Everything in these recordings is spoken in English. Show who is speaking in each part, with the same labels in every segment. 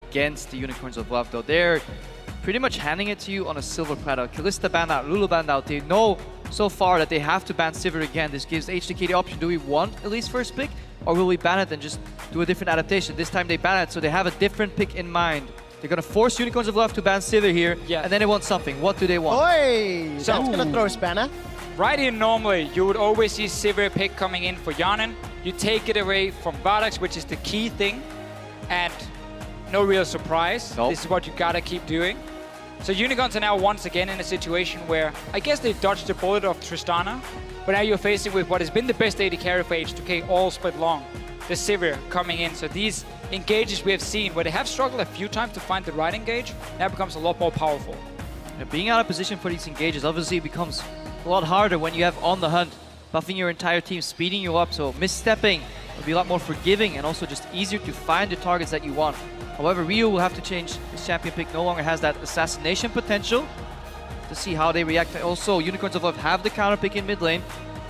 Speaker 1: against the Unicorns of Love, though. They're pretty much handing it to you on a silver platter. Kalista banned out, Lulu banned out. They know so far that they have to ban Sivir again. This gives H2K the option. Do we want Elise first pick, or will we ban it and just do a different adaptation? This time they ban it, so they have a different pick in mind. They're going to force Unicorns of Love to ban Sivir here, and then they want something. What do they want?
Speaker 2: Oi! So that's going to throw a spanner.
Speaker 3: Right here, normally, you would always see Sivir pick coming in for Yanin. You take it away from Vardax, which is the key thing, and no real surprise.
Speaker 1: Nope.
Speaker 3: This is what you gotta keep doing. So Unicorns are now once again in a situation where I guess they dodged the bullet of Tristana, but now you're facing with what has been the best AD carry for H2K all split long, the Sivir coming in. So these engages we have seen, where they have struggled a few times to find the right engage, now becomes a lot more powerful.
Speaker 1: Being out of position for these engages obviously becomes a lot harder when you have On the Hunt buffing your entire team, speeding you up, so misstepping will be a lot more forgiving and also just easier to find the targets that you want. However, Ryu will have to change. His champion pick no longer has that assassination potential to see how they react. Also, Unicorns of Love have the counter pick in mid lane.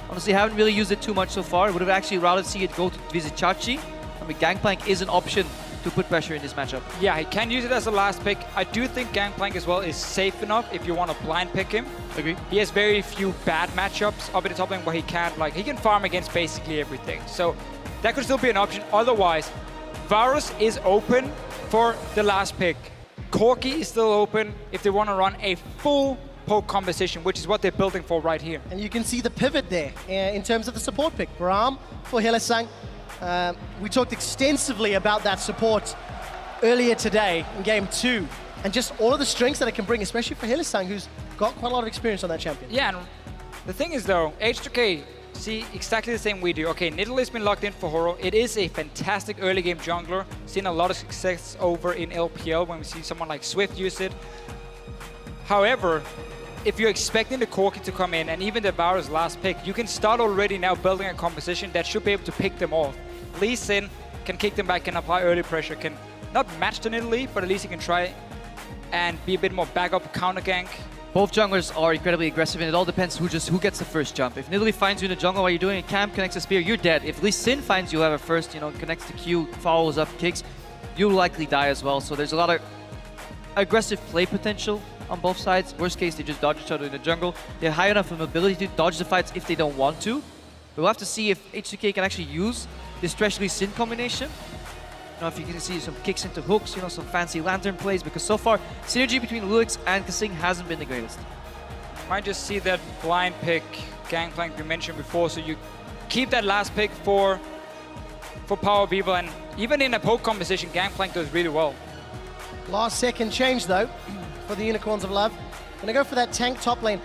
Speaker 1: Honestly, haven't really used it too much so far. Would have actually rather see it go to visit Chachi. I mean, Gangplank is an option to put pressure in this matchup.
Speaker 3: Yeah, he can use it as a last pick. I do think Gangplank as well is safe enough if you want to blind pick him.
Speaker 1: Agree.
Speaker 3: He has very few bad matchups up at the top lane where he can't, like, he can farm against basically everything. So that could still be an option. Otherwise, Varus is open for the last pick. Corki is still open if they want to run a full poke composition, which is what they're building for right here.
Speaker 2: And you can see the pivot there in terms of the support pick. Braum for Hylissang. We talked extensively about that support earlier today in Game 2. And just all of the strengths that it can bring, especially for Hylissang, who's got quite a lot of experience on that champion.
Speaker 3: Yeah, and the thing is though, H2K see exactly the same we do. Okay, Nidalee has been locked in for Horo. It is a fantastic early game jungler. Seen a lot of success over in LPL when we see someone like Swift use it. However, if you're expecting the Corki to come in and even the Varus last pick, you can start already now building a composition that should be able to pick them off. Lee Sin can kick them back and apply early pressure, can not match the Nidalee, but at least he can try and be a bit more backup counter gank.
Speaker 1: Both junglers are incredibly aggressive, and it all depends who gets the first jump. If Nidalee finds you in the jungle while you're doing a camp, connects a spear, you're dead. If Lee Sin finds you, have a first, connects the Q, follows up, kicks, you'll likely die as well. So there's a lot of aggressive play potential on both sides. Worst case, they just dodge each other in the jungle. They're high enough of ability to dodge the fights if they don't want to. We'll have to see if H2K can actually use this Thresh Lee Sin combination. If you can see some kicks into hooks, some fancy lantern plays, because so far synergy between Lulix and Kasing hasn't been the greatest.
Speaker 3: Might just see that blind pick Gangplank we mentioned before, so you keep that last pick for Power Beaver, and even in a poke composition, Gangplank does really well.
Speaker 2: Last second change though for the Unicorns of Love. Gonna go for that tank top lane.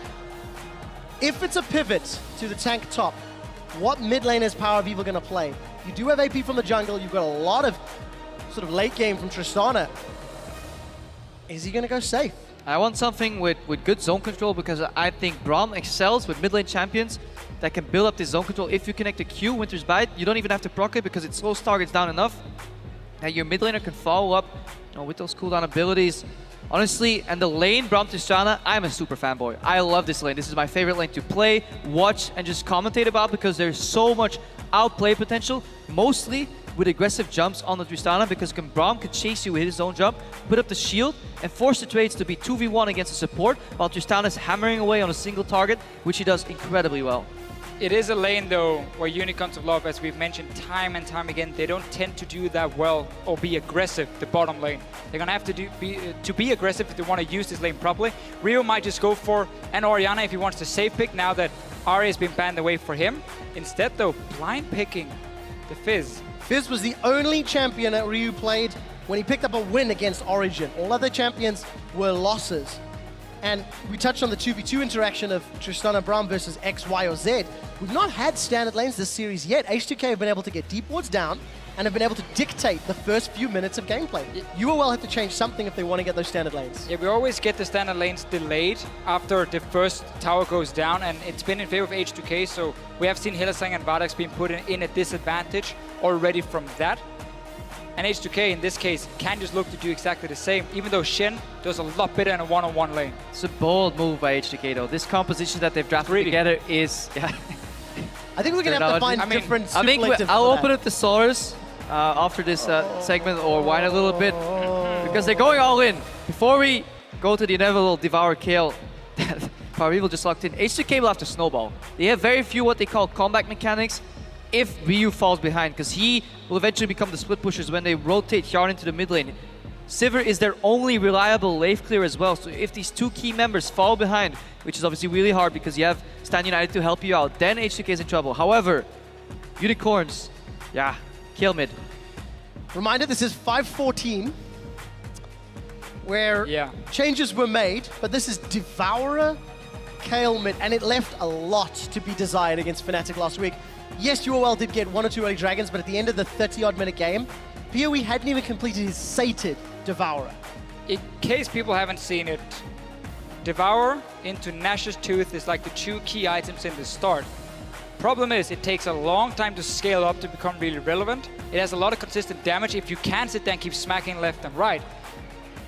Speaker 2: If it's a pivot to the tank top, what mid lane is Power Beaver gonna play? You do have AP from the jungle, you've got a lot of sort of late game from Tristana. Is he gonna go safe?
Speaker 1: I want something with good zone control, because I think Braum excels with mid lane champions that can build up this zone control. If you connect a Q, Winter's Bite, you don't even have to proc it because it slows targets down enough that your mid laner can follow up with those cooldown abilities. Honestly, and the lane, Braum Tristana, I'm a super fanboy. I love this lane. This is my favorite lane to play, watch, and just commentate about, because there's so much outplay potential, mostly with aggressive jumps on the Tristana, because Braum can chase you with his own jump, put up the shield, and force the trades to be 2v1 against the support, while Tristana is hammering away on a single target, which he does incredibly well.
Speaker 3: It is a lane though where Unicorns of Love, as we've mentioned time and time again, they don't tend to do that well or be aggressive, the bottom lane. They're gonna have to be aggressive if they want to use this lane properly. Rio might just go for an Orianna if he wants to safe pick now that Ahri has been banned away for him. Instead though, blind picking the Fizz.
Speaker 2: Fizz was the only champion that Ryu played when he picked up a win against Origin. All other champions were losses. And we touched on the 2v2 interaction of Tristana Braum versus X, Y, or Z. We've not had standard lanes this series yet. H2K have been able to get deep wards down and have been able to dictate the first few minutes of gameplay. UOL have to change something if they want to get those standard lanes.
Speaker 3: Yeah, we always get the standard lanes delayed after the first tower goes down, and it's been in favor of H2K, so we have seen Hylissang and Vardax being put in a disadvantage already from that. And H2K, in this case, can just look to do exactly the same, even though Shen does a lot better in a one-on-one lane.
Speaker 1: It's a bold move by H2K, though. This composition that they've drafted together is... Yeah.
Speaker 2: I think we're going to have to find different
Speaker 1: I think I'll open up the Source after this segment, or whine a little bit, Because they're going all in. Before we go to the inevitable Devour Kale, Power Evil just locked in. H2K will have to snowball. They have very few what they call comeback mechanics if Ryu falls behind, because he will eventually become the split pushers when they rotate Yarn into the mid lane. Sivir is their only reliable wave clear as well, so if these two key members fall behind, which is obviously really hard because you have Stan United to help you out, then H2K is in trouble. However, Unicorns, yeah, kill mid.
Speaker 2: Reminder, this is 5:14, where changes were made, but this is Devourer, Kale mid, and it left a lot to be desired against Fnatic last week. Yes, UOL did get 1 or 2 early dragons, but at the end of the 30-odd minute game, PoE hadn't even completed his sated Devourer.
Speaker 3: In case people haven't seen it, Devour into Nash's Tooth is like the 2 key items in the start. Problem is, it takes a long time to scale up to become really relevant. It has a lot of consistent damage if you can sit there and keep smacking left and right.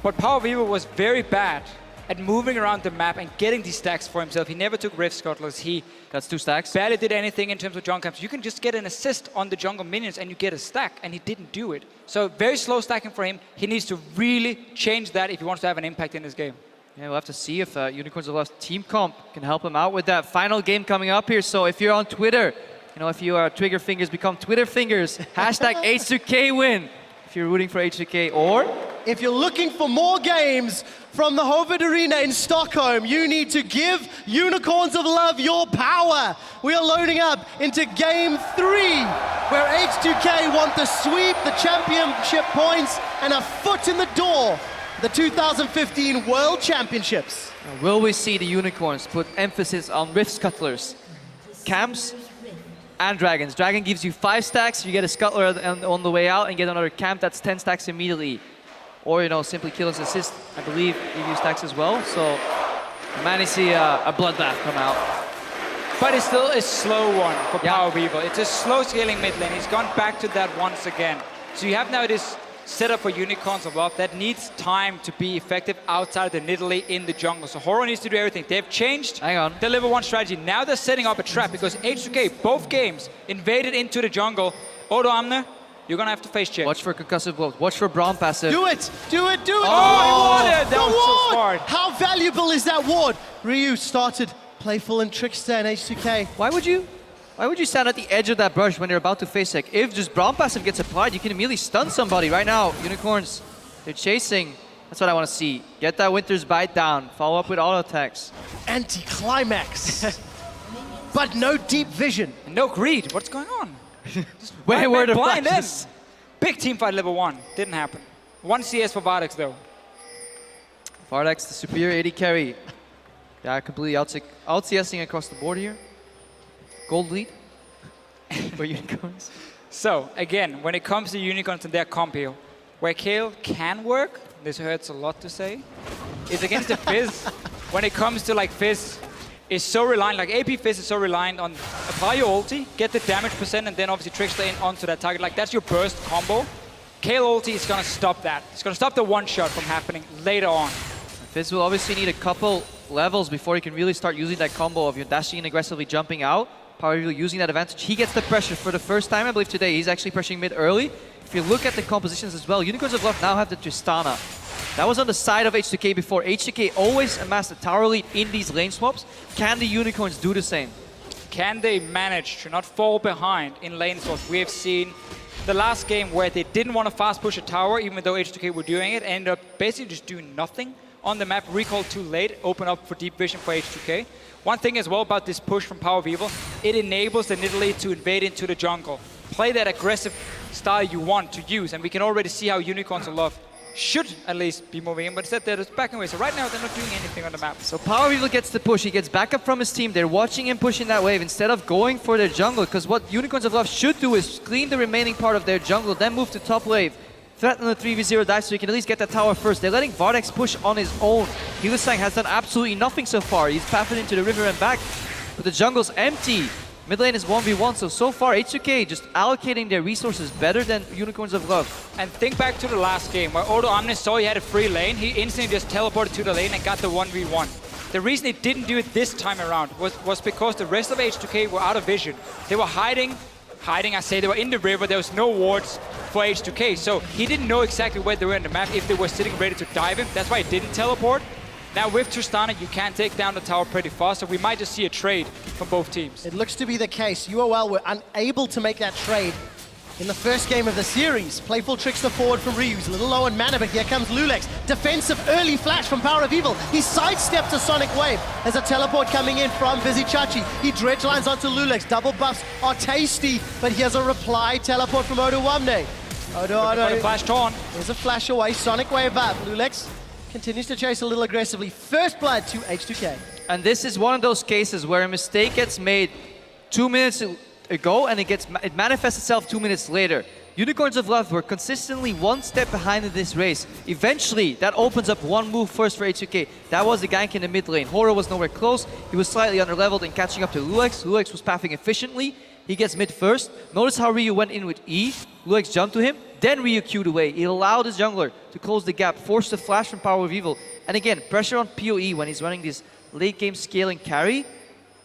Speaker 3: But Power Evil was very bad at moving around the map and getting these stacks for himself. He never took Rift Scuttlers. He
Speaker 1: That's 2 stacks.
Speaker 3: barely did anything in terms of jungle camps. You can just get an assist on the jungle minions and you get a stack, and he didn't do it. So very slow stacking for him. He needs to really change that if he wants to have an impact in this game.
Speaker 1: Yeah, we'll have to see if Unicorns of Left Team Comp can help him out with that final game coming up here. So if you're on Twitter, you know, if you are trigger fingers, become Twitter fingers. Hashtag H2K win if you're rooting for H2K, or
Speaker 2: if you're looking for more games from the Hoved Arena in Stockholm, you need to give Unicorns of Love your power. We are loading up into Game 3, where H2K want to sweep the championship points and a foot in the door, the 2015 World Championships.
Speaker 1: will we see the Unicorns put emphasis on Rift Scuttlers, camps, and dragons? Dragon gives you 5 stacks, you get a Scuttler on the way out and get another camp that's 10 stacks immediately. Or, you know, simply kill and assist, I believe, give you stacks as well. So, man, you see a bloodbath come out.
Speaker 3: But it's still a slow one for Power Evil. It's a slow scaling mid lane. He's gone back to that once again. So you have now this setup for Unicorns of Love that needs time to be effective outside the Nidalee in the jungle. So Horo needs to do everything. They've changed the level 1 strategy. Now they're setting up a trap because H2K, both games, invaded into the jungle. Odo Amne, you're gonna have to face check.
Speaker 1: Watch for concussive blows. Watch for Braum passive.
Speaker 2: Do it! Do it! Do it!
Speaker 3: Oh, he won it! That
Speaker 2: the
Speaker 3: was so
Speaker 2: ward!
Speaker 3: smart.
Speaker 2: How valuable is that ward? Ryu started playful and trickster in H2K.
Speaker 1: Why would you stand at the edge of that brush when you're about to face tech? If just Braum passive gets applied, you can immediately stun somebody. Right now, Unicorns, they're chasing. That's what I want to see. Get that Winter's Bite down. Follow up with auto attacks.
Speaker 2: Anti-climax. But no deep vision.
Speaker 3: No greed. What's going on?
Speaker 1: Wayward of
Speaker 3: blind in.
Speaker 1: flashes.
Speaker 3: Big team fight level 1. Didn't happen. 1 CS for Vardex though.
Speaker 1: Vardex, the superior AD carry. Yeah, completely out-CSing across the board here. Gold lead for Unicorns.
Speaker 3: So, again, when it comes to Unicorns and their comp here, where Kale can work, this hurts a lot to say, is against the Fizz. When it comes to like Fizz, is so reliant, like AP Fizz is so reliant on apply your ulti, get the damage percent, and then obviously Trickster in onto that target. Like that's your burst combo. Kale ulti is gonna stop that. It's gonna stop the one shot from happening later on.
Speaker 1: Fizz will obviously need a couple levels before he can really start using that combo of you dashing and aggressively jumping out. Power Evil using that advantage. He gets the pressure for the first time, I believe, today. He's actually pressuring mid early. If you look at the compositions as well, Unicorns of Love now have the Tristana. That was on the side of H2K before. H2K always amassed a tower lead in these lane swaps. Can the Unicorns do the same?
Speaker 3: Can they manage to not fall behind in lane swaps? We have seen the last game where they didn't want to fast push a tower, even though H2K were doing it, ended up basically just doing nothing on the map. Recall too late, open up for deep vision for H2K. One thing as well about this push from Power of Evil, it enables the Nidalee to invade into the jungle. Play that aggressive style you want to use, and we can already see how Unicorns of Love should at least be moving in, but instead they're just backing away. So right now they're not doing anything on the map.
Speaker 1: So Power Evil gets the push. He gets backup from his team. They're watching him pushing that wave instead of going for their jungle, because what Unicorns of Love should do is clean the remaining part of their jungle, then move to top wave, threaten the 3v0 dive so he can at least get that tower first. They're letting Vardex push on his own. Hylissang has done absolutely nothing so far. He's pathing into the river and back, but the jungle's empty. Mid lane is 1v1, so far H2K just allocating their resources better than Unicorns of Love.
Speaker 3: And think back to the last game where Odo Amne saw he had a free lane, he instantly just teleported to the lane and got the 1v1. The reason he didn't do it this time around was because the rest of H2K were out of vision. They were hiding, I say they were in the river, there was no wards for H2K. So he didn't know exactly where they were in the map, if they were sitting ready to dive him. That's why he didn't teleport. Now with Tristana, you can take down the tower pretty fast, so we might just see a trade from both teams.
Speaker 2: It looks to be the case. UOL were unable to make that trade in the first game of the series. Playful trickster forward from Ryu. He's a little low on mana, but here comes Lulex. Defensive early flash from Power of Evil. He sidesteps a Sonic Wave. There's a teleport coming in from Busy Chachi. He dredge lines onto Lulex. Double buffs are tasty, but here's a reply teleport from Odo Wamne. Odo.
Speaker 3: Flash torn.
Speaker 2: There's a flash away. Sonic Wave up. Lulex continues to chase a little aggressively. First blood to H2K.
Speaker 1: And this is one of those cases where a mistake gets made 2 minutes ago and it manifests itself 2 minutes later. Unicorns of Love were consistently one step behind in this race. Eventually, that opens up one move first for H2K. That was the gank in the mid lane. Horo was nowhere close. He was slightly underleveled and catching up to Lulex. Lulex was pathing efficiently. He gets mid first. Notice how Ryu went in with E. Lulex jumped to him. Then Ryu queued away. He allowed his jungler to close the gap, forced the flash from Power of Evil. And again, pressure on PoE when he's running this late game scaling carry.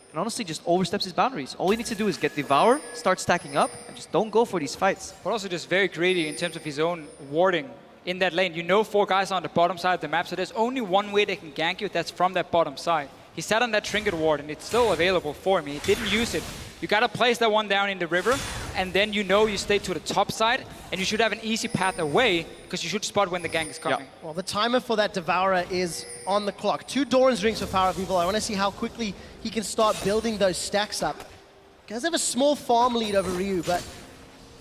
Speaker 1: And honestly just oversteps his boundaries. All he needs to do is get Devour, start stacking up, and just don't go for these fights.
Speaker 3: But also just very greedy in terms of his own warding in that lane. You know 4 guys on the bottom side of the map, so there's only one way they can gank you, that's from that bottom side. He sat on that trinket ward, and it's still available for him. He didn't use it. You gotta place that one down in the river, and then you know you stay to the top side, and you should have an easy path away, because you should spot when the gank is coming.
Speaker 1: Yeah.
Speaker 2: Well, the timer for that Devourer is on the clock. 2 Doran's rings for Power of Evil. I want to see how quickly he can start building those stacks up. Guys have a small farm lead over Ryu, but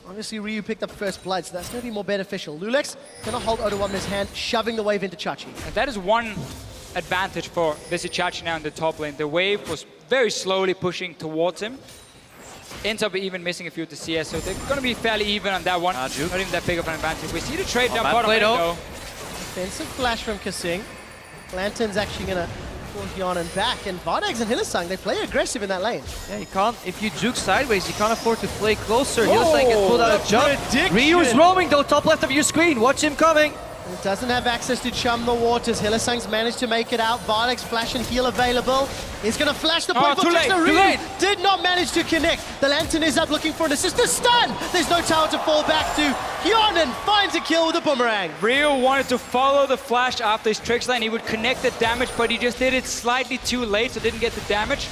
Speaker 2: obviously Ryu picked up first blood, so that's going to be more beneficial. Lulex going to hold Odo Wamne's hand, shoving the wave into Chachi.
Speaker 3: And that is one advantage for Visichachi now in the top lane. The wave was very slowly pushing towards him. Ends up even missing a few to CS, so they're going to be fairly even on that one. Not even that big of an advantage. We see the trade down bottom lane though.
Speaker 2: Defensive flash from Kasing. Lantern's actually going to pull Hyanan back, and Vardags and Hylissang, they play aggressive in that lane.
Speaker 1: Yeah, you can't, if you juke sideways, you can't afford to play closer. Hylissang gets pulled out of jump.
Speaker 2: Prediction.
Speaker 1: Ryu's roaming though, top left of your screen. Watch him coming.
Speaker 2: He doesn't have access to chum the waters. Hylissang's managed to make it out. Vardags flash and heal available. He's going to flash the point for
Speaker 3: too late.
Speaker 2: Ryu. Did not manage to connect. The Lantern is up looking for an assist. The stun! There's no tower to fall back to. Hyanan finds a kill with a boomerang.
Speaker 3: Ryu wanted to follow the flash after his tricks line. He would connect the damage, but he just did it slightly too late, so didn't get the damage.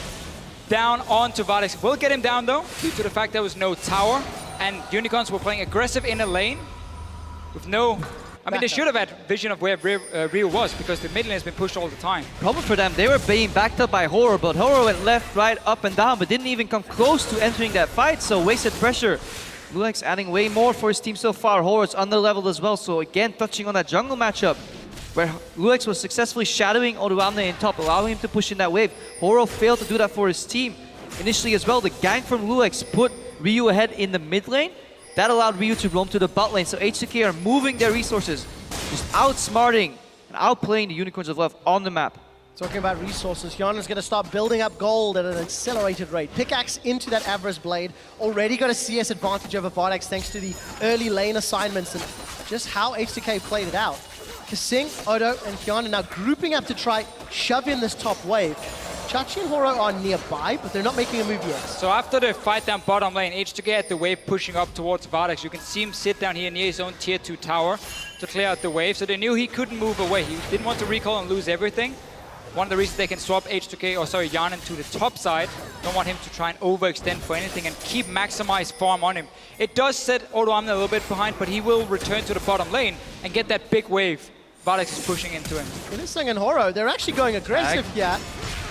Speaker 3: Down onto Vardags. Will get him down though, due to the fact there was no tower. And Unicorns were playing aggressive in a lane with no... I mean, they should have had vision of where Ryu was, because the mid lane has been pushed all the time.
Speaker 1: Problem for them, they were being backed up by Horo, but Horo went left, right, up and down, but didn't even come close to entering that fight, so wasted pressure. Lulex adding way more for his team so far. Horo's underleveled as well, so again touching on that jungle matchup, where Lulex was successfully shadowing Odoamne in top, allowing him to push in that wave. Horo failed to do that for his team initially as well. The gank from Lulex put Ryu ahead in the mid lane. That allowed Ryu to roam to the bot lane, so H2K are moving their resources, just outsmarting and outplaying the Unicorns of Love on the map.
Speaker 2: Talking about resources, Hyanan's going to start building up gold at an accelerated rate. Pickaxe into that Avarice Blade. Already got a CS advantage over Vardags thanks to the early lane assignments and just how H2K played it out. Kasing, Odo, and Hyanan now grouping up to try shove in this top wave. Chachi and Horo are nearby, but they're not making a move yet.
Speaker 3: So after the fight down bottom lane, H2K had the wave pushing up towards Vardags. You can see him sit down here near his own tier 2 tower to clear out the wave. So they knew he couldn't move away. He didn't want to recall and lose everything. One of the reasons they can swap Hyanan to the top side. Don't want him to try and overextend for anything and keep maximize farm on him. It does set Odoamne a little bit behind, but he will return to the bottom lane and get that big wave Vardags is pushing into him.
Speaker 2: Hylissang and Horo, they're actually going aggressive here.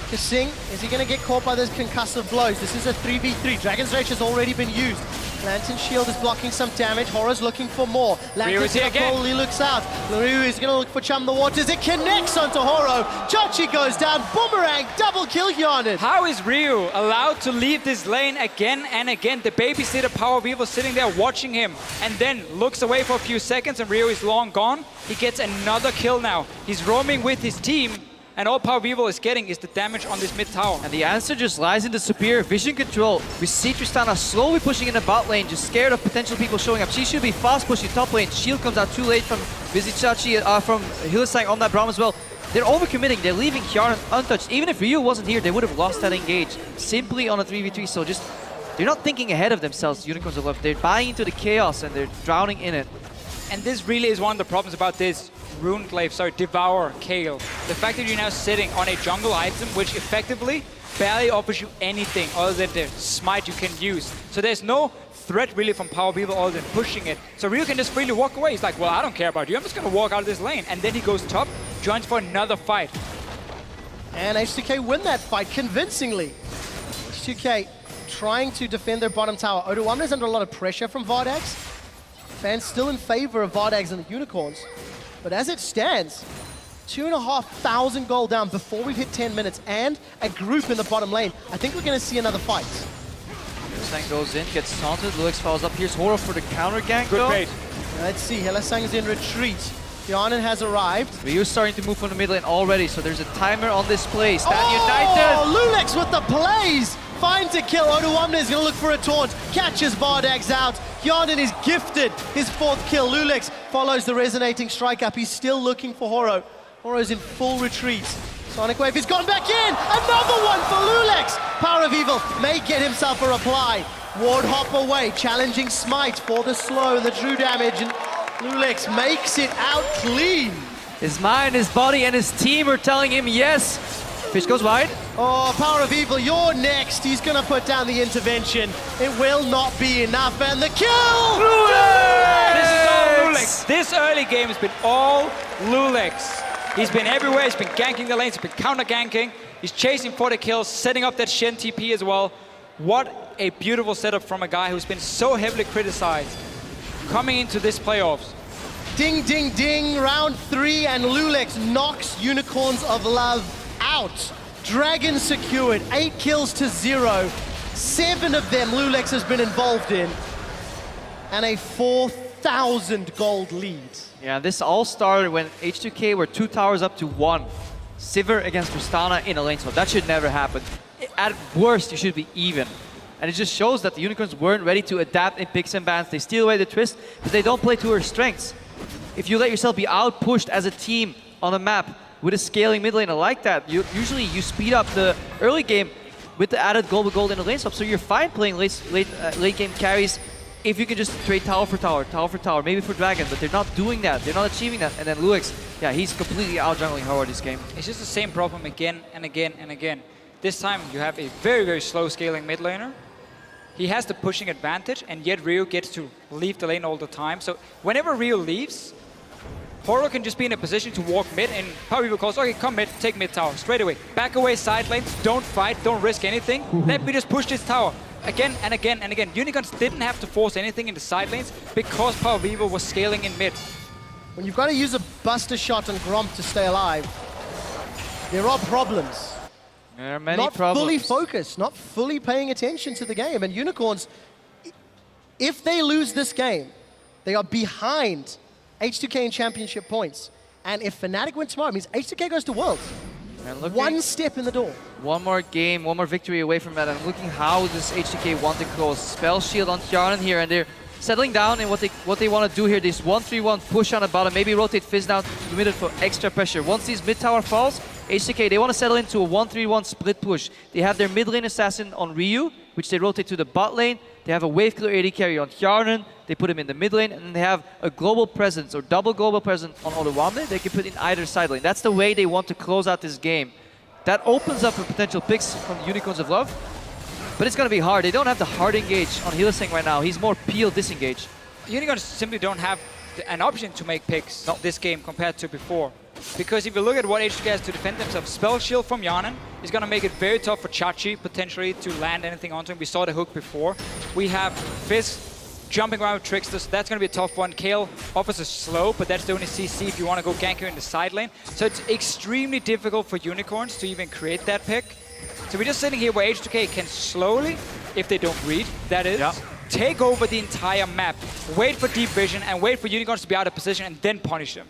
Speaker 2: Kasing, is he going to get caught by those concussive blows? This is a 3v3. Dragon's Rage has already been used. Lantern Shield is blocking some damage. Horo's looking for more. Lantern's going to pull, he looks out. Ryu is going to look for Chum the Waters. It connects onto Horo. Chachi goes down. Boomerang, double kill Hyanan.
Speaker 3: How is Ryu allowed to leave this lane again and again? The babysitter Power of Evil sitting there watching him and then looks away for a few seconds and Ryu is long gone. He gets another kill now. He's roaming with his team. And all Power of Evil is getting is the damage on this mid tower.
Speaker 1: And the answer just lies in the superior vision control. We see Tristana slowly pushing in the bot lane, just scared of potential people showing up. She should be fast pushing top lane. Shield comes out too late from Visichachi, from Hylissang on that Braum as well. They're overcommitting, they're leaving Hyanan untouched. Even if Ryu wasn't here, they would have lost that engage simply on a 3v3. So just they're not thinking ahead of themselves, Unicorns of Love. They're buying into the chaos and they're drowning in it.
Speaker 3: And this really is one of the problems about this Runeglaive, Devour Kale. The fact that you're now sitting on a jungle item which effectively barely offers you anything other than the smite you can use. So there's no threat really from Power Beaver other than pushing it. So Ryu can just freely walk away. He's like, well, I don't care about you. I'm just going to walk out of this lane. And then he goes top, joins for another fight.
Speaker 2: And H2K win that fight convincingly. H2K trying to defend their bottom tower. Odoamne is under a lot of pressure from Vardags. Fans still in favor of Vardags and the Unicorns. But as it stands, 2,500 gold down before we've hit 10 minutes and a group in the bottom lane. I think we're going to see another fight.
Speaker 1: Hylissang goes in, gets taunted, Lux follows up. Here's Horo for the counter gank.
Speaker 3: Good bait.
Speaker 2: Let's see, Hylissang is in retreat. Hyanen has arrived.
Speaker 1: Ryu's starting to move from the mid lane already, so there's a timer on this play. Stand
Speaker 2: United!
Speaker 1: United!
Speaker 2: Lulex with the plays! Finds a kill. Odoamne is going to look for a taunt. Catches Vardags out. Hyanen is gifted his 4th kill. Lulex follows the resonating strike up. He's still looking for Horo. Horo's in full retreat. Sonic Wave has gone back in. Another one for Lulex. Power of Evil may get himself a reply. Ward hop away. Challenging Smite for the slow and the true damage. And Lulex makes it out clean.
Speaker 1: His mind, his body, and his team are telling him yes. Fish goes wide.
Speaker 2: Oh, Power of Evil, you're next. He's going to put down the intervention. It will not be enough. And the kill!
Speaker 3: This is all Lulex. This early game has been all Lulex. He's been everywhere. He's been ganking the lanes. He's been counter-ganking. He's chasing for the kills, setting up that Shen TP as well. What a beautiful setup from a guy who's been so heavily criticized coming into this playoffs.
Speaker 2: Ding, ding, ding. Round 3, and Lulex knocks Unicorns of Love out. Dragon secured, 8 kills to 0. 7 of them Lulex has been involved in. And a 4,000 gold lead.
Speaker 1: Yeah, this all started when H2K were 2 towers up to 1. Sivir against Tristana in a lane swap. That should never happen. At worst, you should be even. And it just shows that the Unicorns weren't ready to adapt in picks and bans. They steal away the twist, but they don't play to her strengths. If you let yourself be out-pushed as a team on a map with a scaling mid laner like that, usually you speed up the early game with the added gold in the lane swap. So you're fine playing late game carries if you can just trade tower for tower, maybe for Dragon, but they're not doing that. They're not achieving that. And then Lulex, yeah, he's completely out-jungling Horo this game.
Speaker 3: It's just the same problem again and again and again. This time you have a very, very slow scaling mid laner. He has the pushing advantage, and yet Ryu gets to leave the lane all the time. So whenever Ryu leaves, Horo can just be in a position to walk mid, and Power Beaver calls, okay, come mid, take mid tower, straight away. Back away side lanes, don't fight, don't risk anything. Let me just push this tower. Again and again and again. Unicorns didn't have to force anything in the side lanes because Power Beaver was scaling in mid.
Speaker 2: When you've got to use a buster shot on Gromp to stay alive, there are problems.
Speaker 1: There are many
Speaker 2: not
Speaker 1: problems.
Speaker 2: fully focused, not fully paying attention to the game. And Unicorns, if they lose this game, they are behind H2K in championship points. And if Fnatic win tomorrow, it means H2K goes to Worlds. One step in the door.
Speaker 1: One more game, one more victory away from that. I'm looking how this H2K want to close. Spell Shield on Hyanen here, and they're settling down in what they want to do here. This 1-3-1 push on the bottom, maybe rotate Fizz down to the middle for extra pressure. Once these mid tower falls, H2K, they want to settle into a 1-3-1 split push. They have their mid lane assassin on Ryu, which they rotate to the bot lane. They have a wave killer AD carry on Hyanen. They put him in the mid lane, and then they have a global presence or double global presence on Odoamne. They can put in either side lane. That's the way they want to close out this game. That opens up for potential picks from the Unicorns of Love, but it's going to be hard. They don't have the hard engage on Hylissang right now. He's more peel disengage.
Speaker 3: Unicorns simply don't have an option to make picks this game compared to before. Because if you look at what H2K has to defend themselves, Spell Shield from Hyanen is going to make it very tough for Chachi potentially to land anything onto him. We saw the hook before. We have Fizz jumping around with Trickster, so that's going to be a tough one. Kale offers a slow, but that's the only CC if you want to go gank her in the side lane. So it's extremely difficult for Unicorns to even create that pick. So we're just sitting here where H2K can slowly, if they don't read, that is, take over the entire map, wait for deep vision, and wait for Unicorns to be out of position, and then punish them.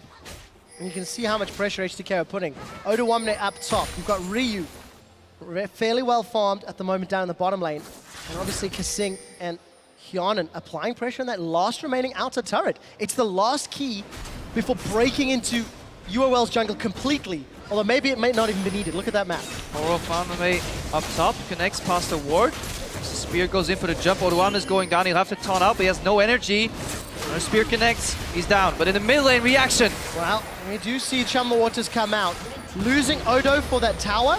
Speaker 2: And you can see how much pressure H2K are putting. Odoamne up top. You've got Ryu, fairly well farmed at the moment down in the bottom lane. And obviously Kasing and Hyanen applying pressure on that last remaining outer turret. It's the last key before breaking into UOL's jungle completely. Although maybe it may not even be needed. Look at that map.
Speaker 1: Horo found the way up top, connects past the ward. Spear goes in for the jump. Oruan is going down. He'll have to taunt out, but he has no energy. When Spear connects, he's down. But in the mid lane, reaction.
Speaker 2: Well, we do see Chum the Waters come out. Losing Odo for that tower,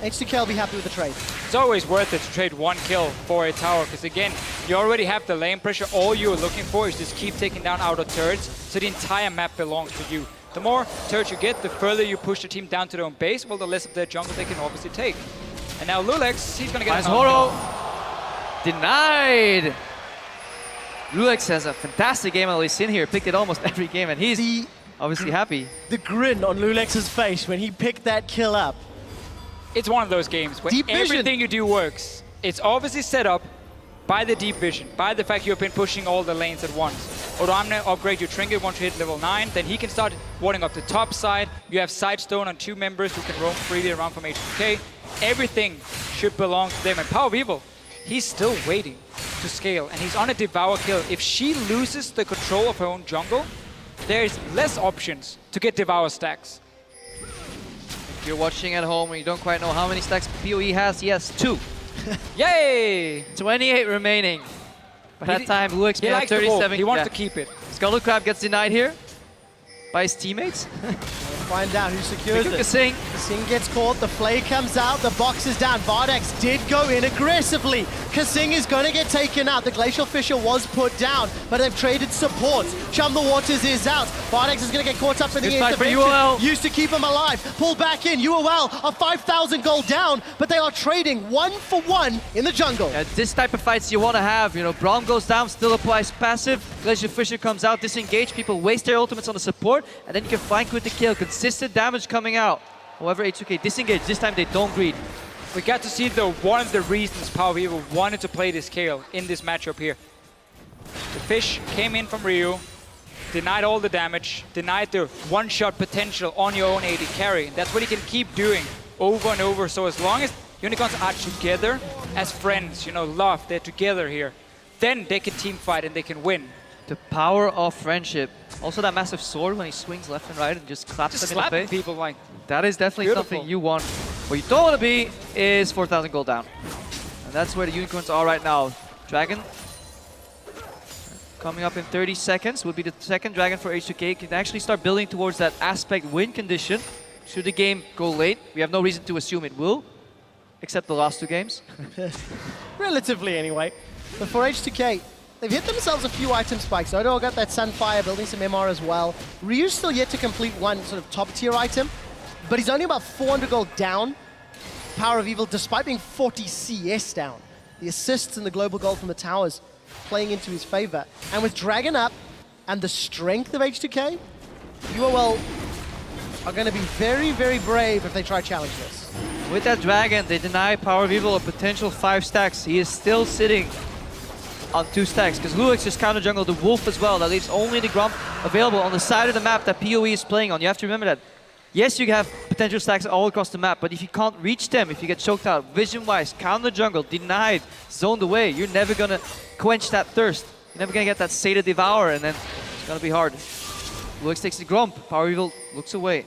Speaker 2: H2K will be happy with the trade.
Speaker 3: It's always worth it to trade one kill for a tower, because again, you already have the lane pressure. All you're looking for is just keep taking down outer turrets, so the entire map belongs to you. The more turrets you get, the further you push the team down to their own base, well, the less of their jungle they can obviously take. And now Lulex, he's gonna get a
Speaker 1: Horo denied. Lulex has a fantastic game at least in here. Picked it almost every game, and he's obviously happy.
Speaker 2: The grin on Lulex's face when he picked that kill up.
Speaker 3: It's one of those games where
Speaker 2: Deep vision.
Speaker 3: everything you do works. It's obviously set up by the deep vision, by the fact you've been pushing all the lanes at once. Oramne upgrade your trinket once you hit level 9, then he can start warding up the top side. You have Sidestone on 2 members who can roam freely around from H2K. Everything should belong to them. And Power of Evil, he's still waiting to scale, and he's on a Devour kill. If she loses the control of her own jungle, there's less options to get Devour stacks.
Speaker 1: If you're watching at home and you don't quite know how many stacks PoE has, yes, 2.
Speaker 3: Yay!
Speaker 1: 28 remaining. By that time, Lulex
Speaker 3: He
Speaker 1: made
Speaker 3: likes the ball.
Speaker 1: 37.
Speaker 3: He wants
Speaker 1: Yeah.
Speaker 3: to keep it.
Speaker 1: Scuttle Crab gets denied here by his teammates.
Speaker 2: Find out who secures it.
Speaker 1: Kasing.
Speaker 2: Kasing gets caught, the flay comes out, the box is down. Vardex did go in aggressively. Kasing is going to get taken out. The Glacial Fisher was put down, but they've traded support. Chum the Waters is out. Vardex is going to get caught up in the
Speaker 1: Good fight for
Speaker 2: intervention.
Speaker 1: UOL.
Speaker 2: Used to keep him alive. Pull back in. UOL are 5,000 gold down, but they are trading 1 for 1 in the jungle.
Speaker 1: Yeah, this type of fights you want to have. You know, Braum goes down, still applies passive. Glacial Fisher comes out, disengage. People waste their ultimates on the support, and then you can flank with the kill. Consistent damage coming out. However, H2K disengage. This time they don't greed.
Speaker 3: We got to see one of the reasons Power of Evil wanted to play this scale in this matchup here. The fish came in from Ryu, denied all the damage, denied the one-shot potential on your own AD carry. That's what he can keep doing over and over. So as long as Unicorns are together as friends, you know, love, they're together here, then they can team fight and they can win.
Speaker 1: The power of friendship. Also that massive sword when he swings left and right and just claps
Speaker 3: Just
Speaker 1: them in the
Speaker 3: slapping
Speaker 1: face.
Speaker 3: people like,
Speaker 1: That is definitely
Speaker 3: Beautiful.
Speaker 1: something you want. What you don't want to be is 4,000 gold down. And that's where the Unicorns are right now. Dragon coming up in 30 seconds would be the second Dragon for H2K. Can actually start building towards that aspect win condition. Should the game go late, we have no reason to assume it will, except the last 2 games.
Speaker 2: Relatively, anyway. But for H2K, they've hit themselves a few item spikes. Odo got that Sunfire, building some MR as well. Ryu's still yet to complete one sort of top-tier item, but he's only about 400 gold down. Power of Evil, despite being 40 CS down. The assists and the global gold from the towers playing into his favor. And with Dragon up and the strength of H2K, UOL are going to be very, very brave if they try to challenge this.
Speaker 1: With that Dragon, they deny Power of Evil a potential 5 stacks. He is still sitting on 2 stacks, because Lulex just counter jungle the Wolf as well. That leaves only the Grump available on the side of the map that PoE is playing on. You have to remember that. Yes, you have potential stacks all across the map, but if you can't reach them, if you get choked out vision-wise, counter jungle, denied, zoned away, you're never gonna quench that thirst. You're never gonna get that Seder Devour, and then it's gonna be hard. Lulex takes the Grump. Power of Evil looks away.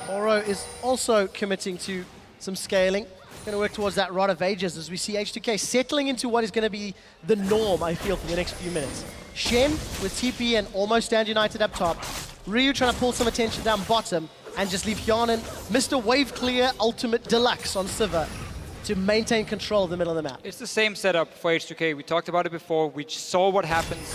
Speaker 2: Oro is also committing to some scaling. Going to work towards that Rod of Ages as we see H2K settling into what is going to be the norm, I feel, for the next few minutes. Shen with TP and almost stand united up top. Ryu trying to pull some attention down bottom and just leave Hyanin, Mr. Wave Clear Ultimate Deluxe on Sivir to maintain control of the middle of the map.
Speaker 3: it's the same setup for H2K. We talked about it before. We saw what happens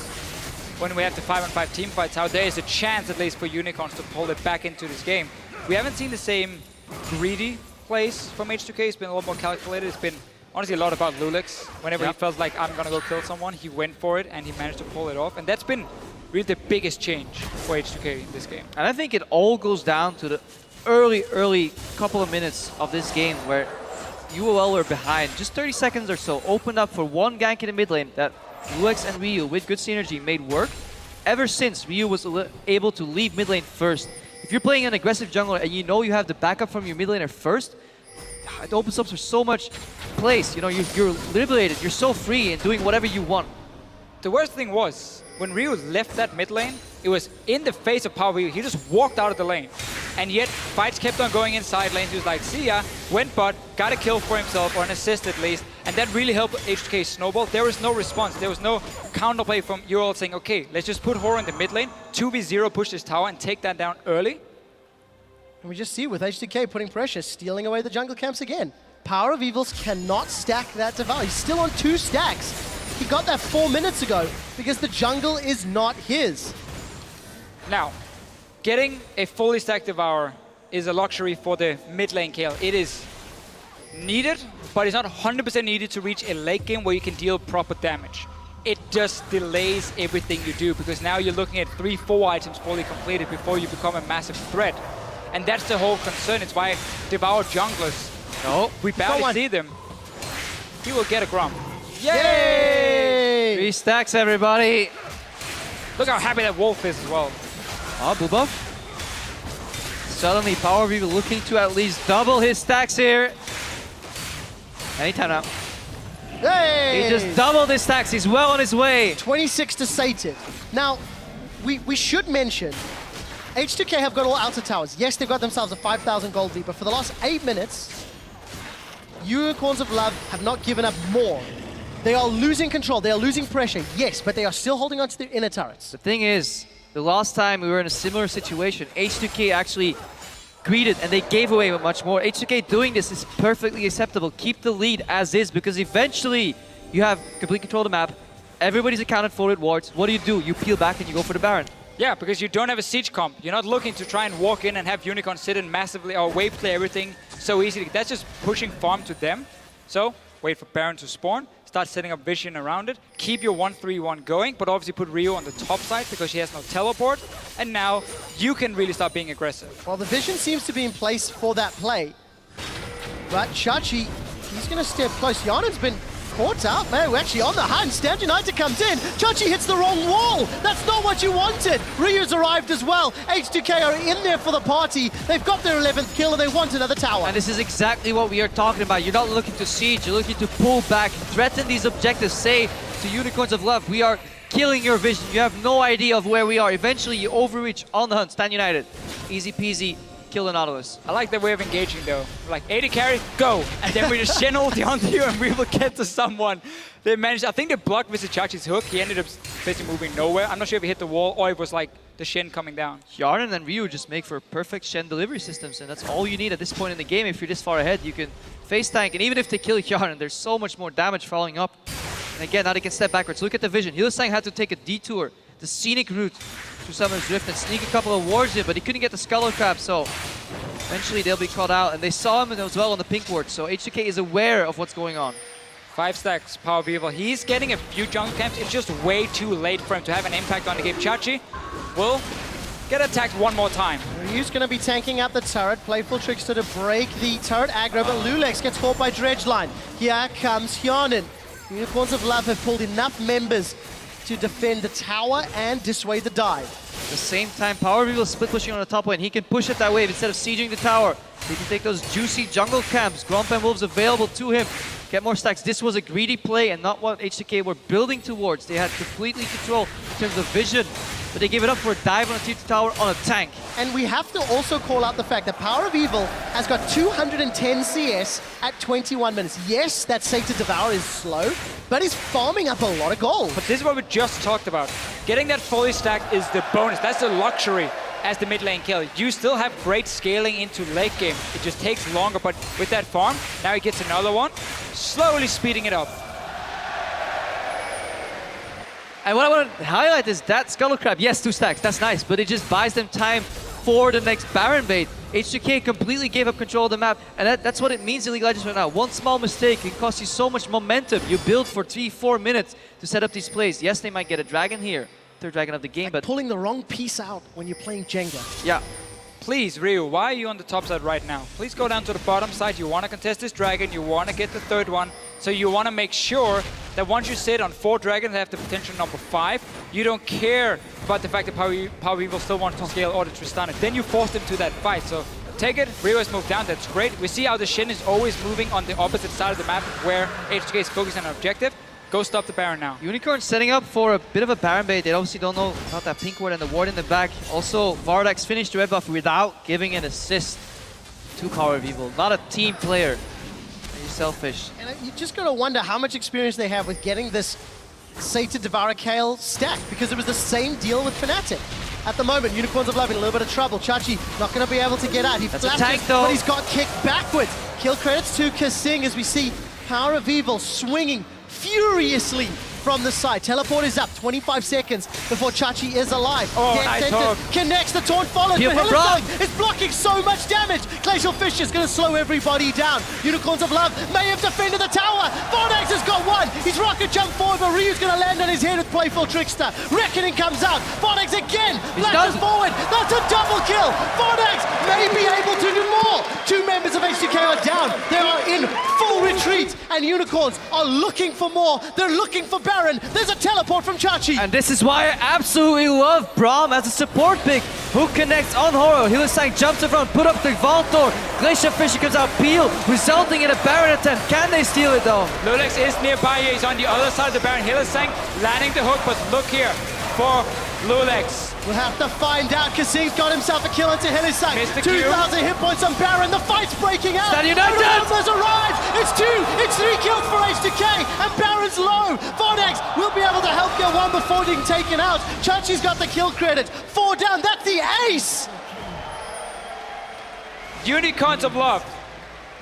Speaker 3: when we have the 5-on-5 team fights, how there is a chance at least for Unicorns to pull it back into this game. We haven't seen the same greedy plays from H2K. It's been a lot more calculated. It's been honestly a lot about Lulex. Whenever he felt like I'm gonna go kill someone, he went for it and he managed to pull it off. And that's been really the biggest change for H2K in this game.
Speaker 1: And I think it all goes down to the early couple of minutes of this game where UOL were behind, just 30 seconds or so, opened up for one gank in the mid lane that Lulex and Ryu, with good synergy, made work. Ever since Ryu was able to leave mid lane first. If you're playing an aggressive jungler and you know you have the backup from your mid laner first, it opens up for so much place. You know, you're liberated, you're so free in doing whatever you want.
Speaker 3: The worst thing was, when Ryu left that mid lane, it was in the face of Power Ryu. He just walked out of the lane. And yet, fights kept on going inside lanes. He was like, see ya, went bot, got a kill for himself, or an assist at least, And that really helped H2K snowball. There was no response. There was no counterplay from you all saying, okay, let's just put Horo in the mid lane, 2v0, push this tower, and take that down early.
Speaker 2: And we just see with H2K putting pressure, stealing away the jungle camps again. Power of Evils cannot stack that Devour. He's still on 2 stacks. He got that 4 minutes ago because the jungle is not his.
Speaker 3: Now, getting a fully stacked Devour is a luxury for the mid lane kill. It is needed, but it's not 100% needed to reach a late game where you can deal proper damage. It just delays everything you do because now you're looking at 3-4 items fully completed before you become a massive threat. And that's the whole concern. It's why Devour junglers, we barely see them. He will get a Grom.
Speaker 2: Yay!
Speaker 1: 3 stacks, everybody.
Speaker 3: Look how happy that Wolf is as well.
Speaker 1: Oh, blue buff. Suddenly, Power of Evil looking to at least double his stacks here. Anytime now.
Speaker 2: Hey!
Speaker 1: He just doubled his stacks. He's well on his way.
Speaker 2: 26 to Sated. Now, we should mention, H2K have got all outer towers. Yes, they've got themselves a 5,000 gold lead, but for the last 8 minutes, Unicorns of Love have not given up more. They are losing control. They are losing pressure, yes, but they are still holding on to their inner turrets.
Speaker 1: The thing is, the last time we were in a similar situation, H2K actually greeted and they gave away much more. H2K doing this is perfectly acceptable. Keep the lead as is because eventually you have complete control of the map. Everybody's accounted for with wards. What do? You peel back and you go for the Baron.
Speaker 3: Yeah, because you don't have a siege comp. You're not looking to try and walk in and have Unicorn sit in massively or wave play everything so easily. That's just pushing farm to them. So wait for Baron to spawn, start setting up vision around it, keep your 1-3-1 going, but obviously put Rio on the top side because she has no teleport. And now you can really start being aggressive.
Speaker 2: Well, the vision seems to be in place for that play. But Chachi, he's going to step close. Yarnan's been caught out, man. We're actually on the hunt. Stand United comes in. Chachi hits the wrong wall. That's not what you wanted. Ryu's arrived as well. H2K are in there for the party. They've got their 11th kill and they want another tower.
Speaker 1: And this is exactly what we are talking about. You're not looking to siege, you're looking to pull back, threaten these objectives, say to Unicorns of Love, we are killing your vision. You have no idea of where we are. Eventually you overreach on the hunt. Stand United. Easy peasy. Kill the Nautilus.
Speaker 3: I like the way of engaging though. Like 80 carry, go! And then we just Shen ulti onto you and we will get to someone. They managed, I think they blocked Mr. Chachi's hook. He ended up basically moving nowhere. I'm not sure if he hit the wall or it was like the Shen coming down.
Speaker 1: Yarnan and Ryu just make for perfect Shen delivery systems, and that's all you need at this point in the game. If you're this far ahead, you can face tank, and even if they kill Yarnan, there's so much more damage following up. And again, now they can step backwards. Look at the vision. Hylissang had to take a detour, the scenic route through Summoner's Rift and sneak a couple of wards in, but he couldn't get the Skull Crab, so eventually they'll be caught out. And they saw him as well on the pink ward, so H2K is aware of what's going on.
Speaker 3: 5 stacks, Power of Evil. He's getting a few jungle camps. It's just way too late for him to have an impact on the game. Chachi will get attacked one more time.
Speaker 2: Ryu's going to be tanking out the turret. Playful Trickster to break the turret aggro, but Lulex gets caught by Dredgeline. Here comes Hyanin. Unicorns of Love have pulled enough members to defend the tower and dissuade the dive.
Speaker 1: At the same time, Power of Evil is split pushing on the top lane. He can push it that wave instead of sieging the tower. He can take those juicy jungle camps. Gromp and Wolves available to him. Get more stacks. This was a greedy play and not what H2K were building towards. They had completely control in terms of vision, but they gave it up for a dive on a tier 2 tower on a tank.
Speaker 2: And we have to also call out the fact that Power of Evil has got 210 CS at 21 minutes. Yes, that Sacred Devour is slow, but he's farming up a lot of gold.
Speaker 3: But this is what we just talked about. Getting that fully stacked is the bonus. That's the luxury as the mid lane kill. You still have great scaling into late game. It just takes longer, but with that farm, now he gets another one, slowly speeding it up.
Speaker 1: And what I want to highlight is that Scuttle Crab, yes, 2 stacks, that's nice, but it just buys them time for the next Baron bait. H2K completely gave up control of the map, and that's what it means in League of Legends right now. One small mistake can cost you so much momentum. You build for 3-4 minutes to set up these plays. Yes, they might get a dragon here, 3rd dragon of the game, but
Speaker 2: pulling the wrong piece out when you're playing Jenga.
Speaker 1: yeah.
Speaker 3: Please, Ryu, why are you on the top side right now? Please go down to the bottom side. You want to contest this dragon. You want to get the 3rd one. So you want to make sure that once you sit on 4 dragons that have the potential number 5, you don't care about the fact that Power Evil still wants to scale or the Tristana. Then you force them to that fight. So take it. Ryu has moved down. That's great. We see how the Shin is always moving on the opposite side of the map where H2K is focused on an objective. Go stop the Baron now.
Speaker 1: Unicorn setting up for a bit of a Baron bait. They obviously don't know about that pink ward and the ward in the back. Also, Vardax finished the red buff without giving an assist to Power of Evil. Not a team player. He's selfish.
Speaker 2: And you just gotta wonder how much experience they have with getting this Satan Devour Kale stack, because it was the same deal with Fnatic. At the moment, Unicorns of Love in a little bit of trouble. Chachi not gonna be able to get out. He
Speaker 1: That's a
Speaker 2: flashes,
Speaker 1: tank, though.
Speaker 2: but he's got kicked backwards. Kill credits to Kasing as we see Power of Evil swinging furiously from the side. Teleport is up, 25 seconds before Chachi is alive.
Speaker 3: Oh,
Speaker 2: Gets
Speaker 3: nice
Speaker 2: entered,
Speaker 3: hook.
Speaker 2: connects, the taunt follows,
Speaker 1: Heal
Speaker 2: but
Speaker 1: for Braum.
Speaker 2: Hillsong is blocking so much damage. Glacial Fish is gonna slow everybody down. Unicorns of Love may have defended the tower. Vortex has got one. He's rocket jump forward, but Ryu's gonna land on his head with Playful Trickster. Reckoning comes out. Vortex again, flashes forward. That's a double kill. Vortex may be able to do more. Two members of H2K are down. They are in full retreat, and Unicorns are looking for more. They're looking for Baron. There's a teleport from Chachi.
Speaker 1: And this is why I absolutely love Braum as a support pick. Who connects on Horo? Hylissang jumps in front, put up the Voltor. Glacier Fisher comes out, Peel, resulting in a Baron attempt. Can they steal it though?
Speaker 3: Lulex is nearby here. He's on the other side of the Baron. Hylissang landing the hook, but look here for Lulex.
Speaker 2: We'll have to find out. Kasing's got himself a kill into Hylissang.
Speaker 3: Missed the Q.
Speaker 2: 2,000 hit points on Baron. The fight's breaking out.
Speaker 1: Stand United!
Speaker 2: The numbers arrive. It's 2. It's 3 kills for H2K. And Baron's low. Vortex will be able to help get one before being taken out. Chachi's got the kill credit. 4 down. That's the ace.
Speaker 3: Unicorns of Love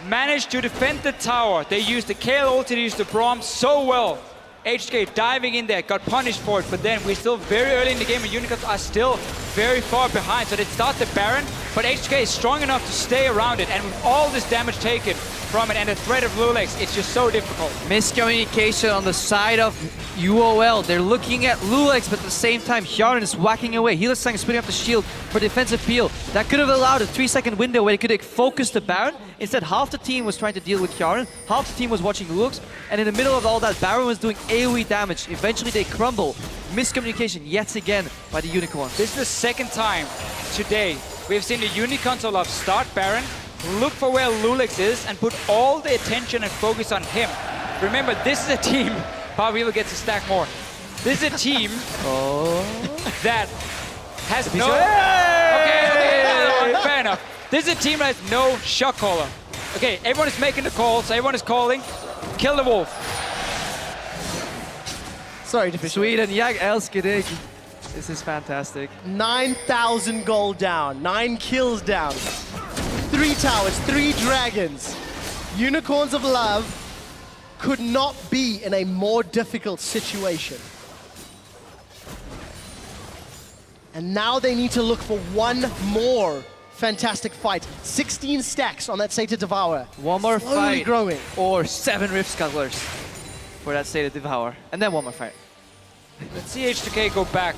Speaker 3: managed to defend the tower. They used the KL ult, they used the Braum so well. H2K diving in there, got punished for it, but then we're still very early in the game and Unicorns are still very far behind. So they start the Baron, but H2K is strong enough to stay around it, and with all this damage taken from it and the threat of Lulex, it's just so difficult.
Speaker 1: Miscommunication on the side of UOL. They're looking at Lulex, but at the same time, Hjarn is whacking away. Hylissang is putting up the shield for defensive peel. That could have allowed a 3-second window where they could have focused the Baron. Instead, half the team was trying to deal with Hjarn, half the team was watching Lulex, and in the middle of all that, Baron was doing AoE damage. Eventually, they crumble. Miscommunication yet again by the Unicorns.
Speaker 3: This is the second time today we've seen the Unicorns of Love start Baron, look for where Lulex is, and put all the attention and focus on him. Remember, this is a team, Power Evil gets to stack more. This is a team that has no... Okay, fair enough. This is a team that has no shot caller. Okay, everyone is making the calls, everyone is calling. Kill the wolf.
Speaker 2: Sorry to fish.
Speaker 1: Sweden, Jag älskar dig. This is fantastic.
Speaker 2: 9,000 gold down. 9 kills down. 3 towers, 3 dragons. Unicorns of Love could not be in a more difficult situation. And now they need to look for one more fantastic fight. 16 stacks on that Satan Devour.
Speaker 1: One more
Speaker 2: Slowly
Speaker 1: fight.
Speaker 2: growing.
Speaker 1: Or 7 Rift Scuttlers for that State of Devour. And then one more fight.
Speaker 3: Let's see H2K go back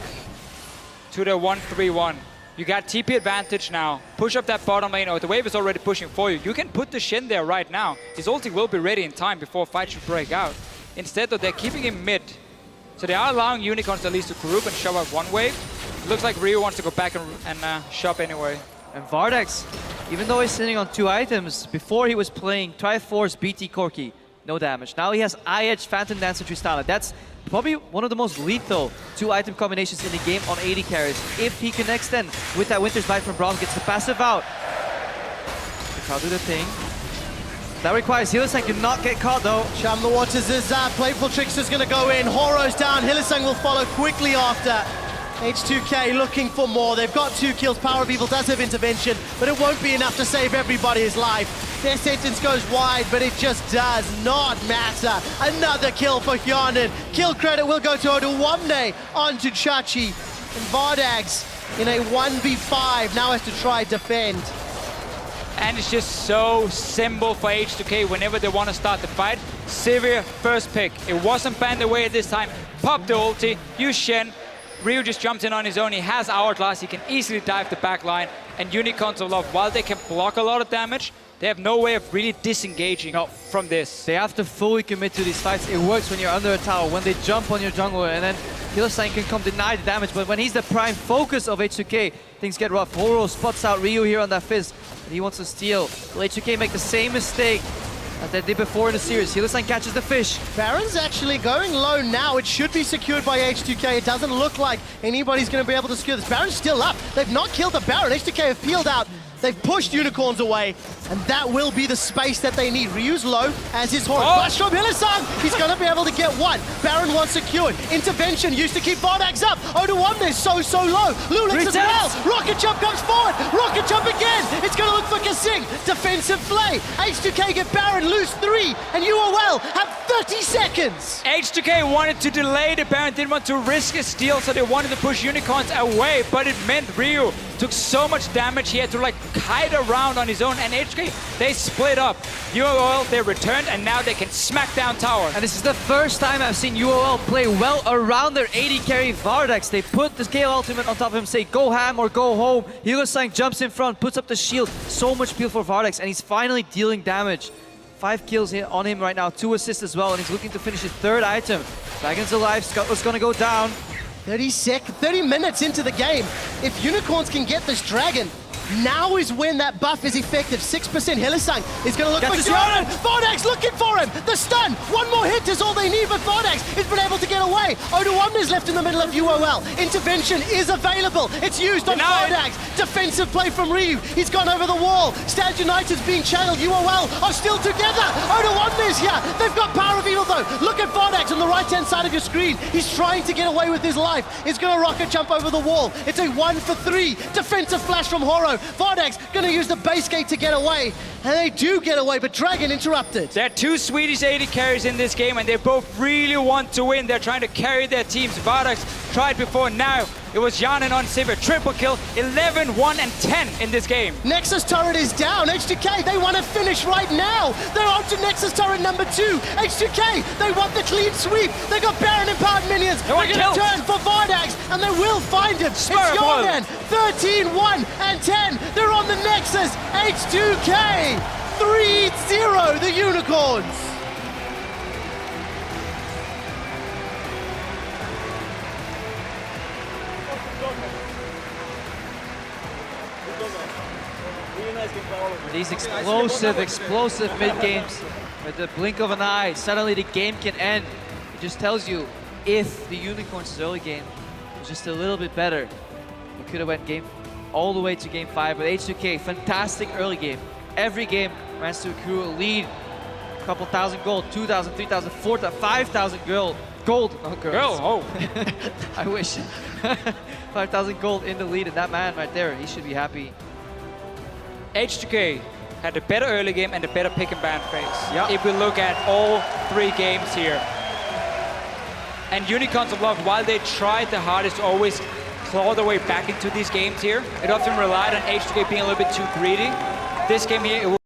Speaker 3: to the 1-3-1. You got TP advantage now. Push up that bottom lane. Oh, the wave is already pushing for you. You can put the Shen there right now. His ulti will be ready in time before fight should break out. Instead, though, they're keeping him mid. So they are allowing Unicorns at least to group and shove out one wave. It looks like Ryu wants to go back and shove anyway.
Speaker 1: And Vardex, even though he's sitting on 2 items, before he was playing Triforce BT Corki, no damage. Now he has IH Phantom Dancer Tristana. That's probably one of the most lethal 2-item combinations in the game on 80 carries. If he connects then with that Winter's Bite from Braum, gets the passive out. The crowd do the thing. That requires Hylissang to not get caught though.
Speaker 2: Sham the Waters is Playful Trickster's gonna go in. Horo's down. Hylissang will follow quickly after. H2K looking for more. They've got 2 kills. Power of Evil does have intervention, but it won't be enough to save everybody's life. Their sentence goes wide, but it just does not matter. Another kill for Hjarnan. Kill credit will go to Oduwamne onto Chachi. And Vardags in a 1v5 now has to try defend.
Speaker 3: And it's just so simple for H2K whenever they want to start the fight. Sivir, first pick. It wasn't banned away this time. Pop the ulti, use Shen. Ryu just jumps in on his own. He has Hourglass. He can easily dive the back line. And Unicorns of Love, while they can block a lot of damage, they have no way of really disengaging from this.
Speaker 1: They have to fully commit to these fights. It works when you're under a tower, when they jump on your jungler, and then Hylissang can come deny the damage. But when he's the prime focus of H2K, things get rough. Horo spots out Ryu here on that Fizz, and he wants to steal. Will H2K make the same mistake as they did before in the series? Hylissang catches the fish.
Speaker 2: Baron's actually going low now. It should be secured by H2K. It doesn't look like anybody's going to be able to secure this. Baron's still up. They've not killed the Baron. H2K have peeled out They've pushed Unicorns away, and that will be the space that they need. Ryu's low as his horn. Flash from Hylissang! He's going to be able to get one. Baron wants secured. Intervention used to keep Vardax up. Oda1 is so low. Lulix as well. Rocket Jump comes forward. Rocket Jump again. It's going to look for Kasing. Defensive play. H2K get Baron, lose 3, and UOL have 30 seconds.
Speaker 3: H2K wanted to delay the Baron, didn't want to risk a steal, so they wanted to push Unicorns away, but it meant Ryu took so much damage, he had to like kite around on his own, and H2K, they split up. UOL, they returned, and now they can smack down tower.
Speaker 1: And this is the first time I've seen UOL play well around their AD carry Vardax. They put the scale ultimate on top of him, say go ham or go home. Hylissang jumps in front, puts up the shield. So much peel for Vardax, and he's finally dealing damage. 5 kills on him right now, 2 assists as well, and he's looking to finish his 3rd item. Dragon's alive, Scott was gonna go down.
Speaker 2: 30 minutes into the game. If Unicorns can get this Dragon, now is when that buff is effective. 6% Hylissang is going to look for Jordan. Vardax looking for him. The stun. One more hit is all they need, but Vardax has been able to get away. Oda1 is left in the middle of UOL. Intervention is available. It's used on Vardax. Defensive play from Ryu. He's gone over the wall. Stand United's being channeled. UOL are still together. Oda1 is here. They've got Power of Evil though. Look at Vardax on the right-hand side of your screen. He's trying to get away with his life. He's going to rocket jump over the wall. It's a 1 for 3. Defensive flash from Horo. Vardax gonna use the base gate to get away, and they do get away, but Dragon interrupted.
Speaker 3: There are 2 Swedish AD carries in this game, and they both really want to win. They're trying to carry their teams. Vardax tried before, now it was Janen on Sivir. Triple kill, 11, 1, and 10 in this game.
Speaker 2: Nexus turret is down. H2K, they want to finish right now. They're on to Nexus turret number 2. H2K, they want the clean sweep. They got Baron and Powered minions. They're going to turn for Vardax, and they will find him. It's Jordan, 13, 1, and 10. They're on the Nexus. H2K, 3-0 the Unicorns.
Speaker 1: These explosive mid games, with the blink of an eye, suddenly the game can end. It just tells you if the Unicorns' early game was just a little bit better, we could have went all the way to game 5. But H2K, fantastic early game. Every game managed to accrue a lead. A couple thousand gold, 2,000, 3,000, 4,000, 5,000 gold. Not girls.
Speaker 3: Oh.
Speaker 1: I wish. 5,000 gold in the lead, and that man right there, he should be happy.
Speaker 3: H2K had a better early game and a better pick and ban phase.
Speaker 1: Yeah.
Speaker 3: If we look at all 3 games here. And Unicorns of Love, while they tried the hardest to always claw their way back into these games here, it often relied on H2K being a little bit too greedy. This game here, it